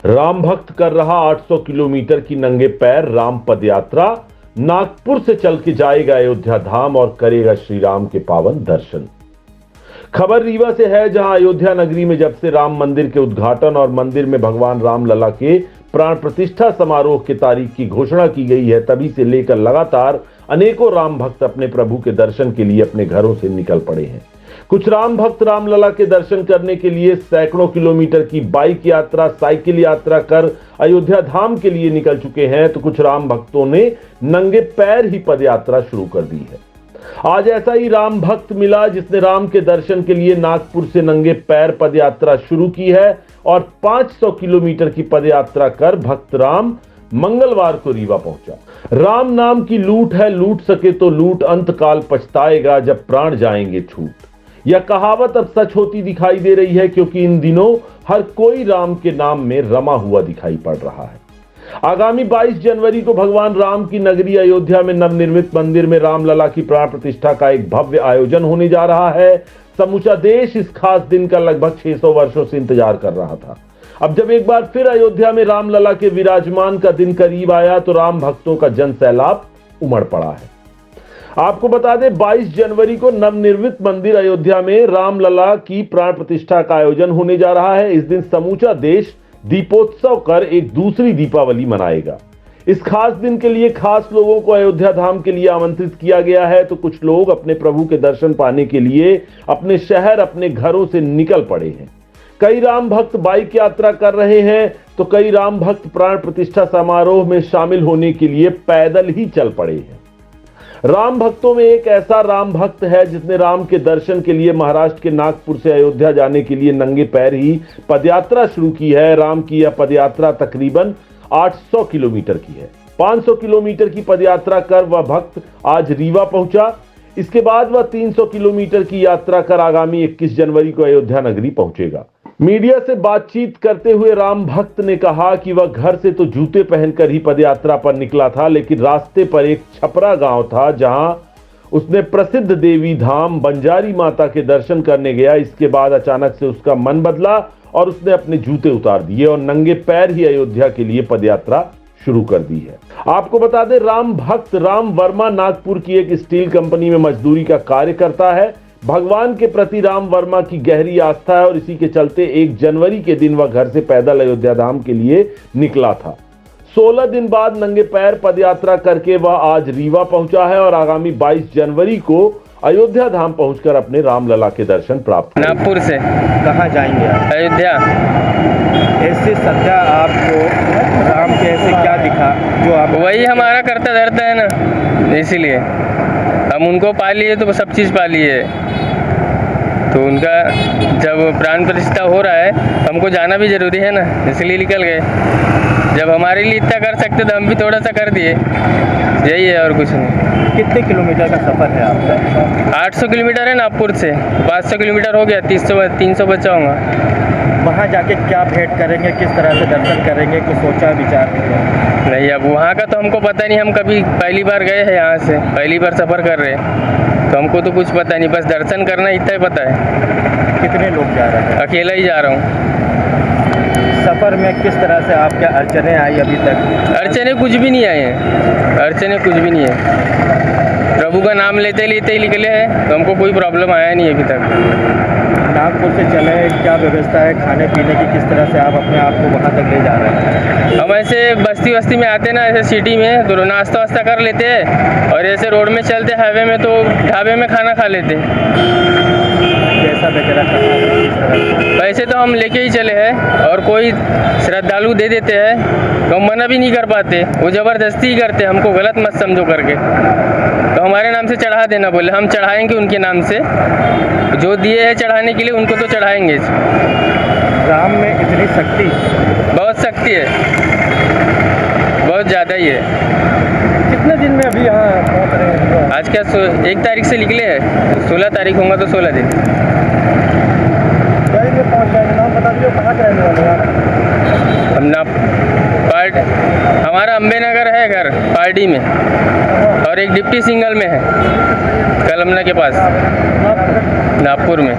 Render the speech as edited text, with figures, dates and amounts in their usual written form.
राम भक्त कर रहा 800 किलोमीटर की नंगे पैर राम पद यात्रा। नागपुर से चल के जाएगा अयोध्या धाम और करेगा श्री राम के पावन दर्शन। खबर रीवा से है, जहां अयोध्या नगरी में जब से राम मंदिर के उद्घाटन और मंदिर में भगवान राम लला के प्राण प्रतिष्ठा समारोह की तारीख की घोषणा की गई है, तभी से लेकर लगातार अनेकों राम भक्त अपने प्रभु के दर्शन के लिए अपने घरों से निकल पड़े हैं। कुछ राम भक्त रामलला के दर्शन करने के लिए सैकड़ों किलोमीटर की बाइक यात्रा, साइकिल यात्रा कर अयोध्या धाम के लिए निकल चुके हैं, तो कुछ राम भक्तों ने नंगे पैर ही पद यात्रा शुरू कर दी है। आज ऐसा ही राम भक्त मिला जिसने राम के दर्शन के लिए नागपुर से नंगे पैर पद यात्रा शुरू की है और 500 किलोमीटर की पद यात्रा कर भक्त राम मंगलवार को रीवा पहुंचा। राम नाम की लूट है, लूट सके तो लूट, अंत काल पछताएगा जब प्राण जाएंगे छूट। यह कहावत अब सच होती दिखाई दे रही है, क्योंकि इन दिनों हर कोई राम के नाम में रमा हुआ दिखाई पड़ रहा है। आगामी 22 जनवरी को भगवान राम की नगरी अयोध्या में नवनिर्मित मंदिर में रामलला की प्राण प्रतिष्ठा का एक भव्य आयोजन होने जा रहा है। समूचा देश इस खास दिन का लगभग 600 वर्षों से इंतजार कर रहा था। अब जब एक बार फिर अयोध्या में रामलला के विराजमान का दिन करीब आया, तो राम भक्तों का जन सैलाब उमड़ पड़ा है। आपको बता दें, 22 जनवरी को नवनिर्मित मंदिर अयोध्या में रामलला की प्राण प्रतिष्ठा का आयोजन होने जा रहा है। इस दिन समूचा देश दीपोत्सव कर एक दूसरी दीपावली मनाएगा। इस खास दिन के लिए खास लोगों को अयोध्या धाम के लिए आमंत्रित किया गया है, तो कुछ लोग अपने प्रभु के दर्शन पाने के लिए अपने शहर, अपने घरों से निकल पड़े हैं। कई राम भक्त बाइक यात्रा कर रहे हैं, तो कई राम भक्त प्राण प्रतिष्ठा समारोह में शामिल होने के लिए पैदल ही चल पड़े हैं। राम भक्तों में एक ऐसा राम भक्त है जिसने राम के दर्शन के लिए महाराष्ट्र के नागपुर से अयोध्या जाने के लिए नंगे पैर ही पदयात्रा शुरू की है। राम की यह पदयात्रा तकरीबन 800 किलोमीटर की है। 500 किलोमीटर की पदयात्रा कर वह भक्त आज रीवा पहुंचा। इसके बाद वह 300 किलोमीटर की यात्रा कर आगामी 21 जनवरी को अयोध्या नगरी पहुंचेगा। मीडिया से बातचीत करते हुए राम भक्त ने कहा कि वह घर से तो जूते पहनकर ही पदयात्रा पर निकला था, लेकिन रास्ते पर एक छपरा गांव था जहां उसने प्रसिद्ध देवी धाम बंजारी माता के दर्शन करने गया। इसके बाद अचानक से उसका मन बदला और उसने अपने जूते उतार दिए और नंगे पैर ही अयोध्या के लिए पदयात्रा शुरू कर दी है। आपको बता दें, राम भक्त राम वर्मा नागपुर की एक स्टील कंपनी में मजदूरी का कार्य करता है। भगवान के प्रति राम वर्मा की गहरी आस्था है और इसी के चलते 1 जनवरी के दिन वह घर से पैदल अयोध्या धाम के लिए निकला था। 16 दिन बाद नंगे पैर पदयात्रा करके वह आज रीवा पहुंचा है और आगामी 22 जनवरी को अयोध्या धाम पहुंचकर अपने रामलला के दर्शन प्राप्त करेंगे। नागपुर से कहाँ जाएंगे आप? अयोध्या। ऐसे सच्चा आपको राम के ऐसे क्या दिखा जो आप? वही हमारा करता धरता है ना, इसीलिए हम उनको पा लिए तो सब चीज़ पा लिए। तो उनका जब प्राण प्रतिष्ठा हो रहा है, हमको जाना भी जरूरी है ना, इसलिए निकल गए। जब हमारे लिए इतना कर सकते तो हम भी थोड़ा सा कर दिए, यही है और कुछ नहीं। कितने किलोमीटर का सफ़र है आपका? 800 किलोमीटर है नागपुर से, 500 किलोमीटर हो गया, 300 बचा होगा। वहाँ जाके क्या भेंट करेंगे, किस तरह से दर्शन करेंगे, कुछ सोचा विचार नहीं? अब वहाँ का तो हमको पता नहीं, हम कभी पहली बार गए हैं, यहाँ से पहली बार सफ़र कर रहे हैं, तो हमको तो कुछ पता नहीं, बस दर्शन करना इतना ही पता है। कितने लोग जा रहे हैं? अकेला ही जा रहा हूँ। सफ़र में किस तरह से आपके अड़चने आई अभी तक? अड़चने कुछ भी नहीं आए हैं, अड़चने कुछ भी नहीं है। प्रभु का नाम लेते लेते ही निकले हैं, तो हमको कोई प्रॉब्लम आया नहीं अभी तक। नागपुर से चले, क्या व्यवस्था है खाने पीने की, किस तरह से आप अपने आप को वहाँ तक ले जा रहे हैं? हम ऐसे बस्ती में आते ना, ऐसे सिटी में तो नाश्ता वास्ता कर लेते हैं, और ऐसे रोड में चलते हाईवे में तो ढाबे में खाना खा लेते हैं। कैसा वगैरह खाना है, किस तरह से? पैसे तो हम लेके ही चले हैं, और कोई श्रद्धालु दे देते हैं तो हम मना भी नहीं कर पाते, वो ज़बरदस्ती ही करते, हमको गलत मत समझो करके। तो हमारे नाम से चढ़ा देना बोले, हम चढ़ाएंगे उनके नाम से, जो दिए हैं चढ़ाने के लिए उनको तो चढ़ाएंगे। राम में इतनी शक्ति? बहुत शक्ति है, बहुत ज़्यादा ही है। कितने दिन में अभी यहाँ पहुँच रहे हैं? आज क्या 1 तारीख से निकले हैं, 16 तारीख होगा तो 16 दिन पहुँच जाएंगे। नाम बता दीजिए, कहाँ के रहने वाले हैं? हम ना हमारा अम्बे नगर है घर, पार्टी में, और एक डिप्टी सिंगल में है, कलमना के पास, नागपुर में।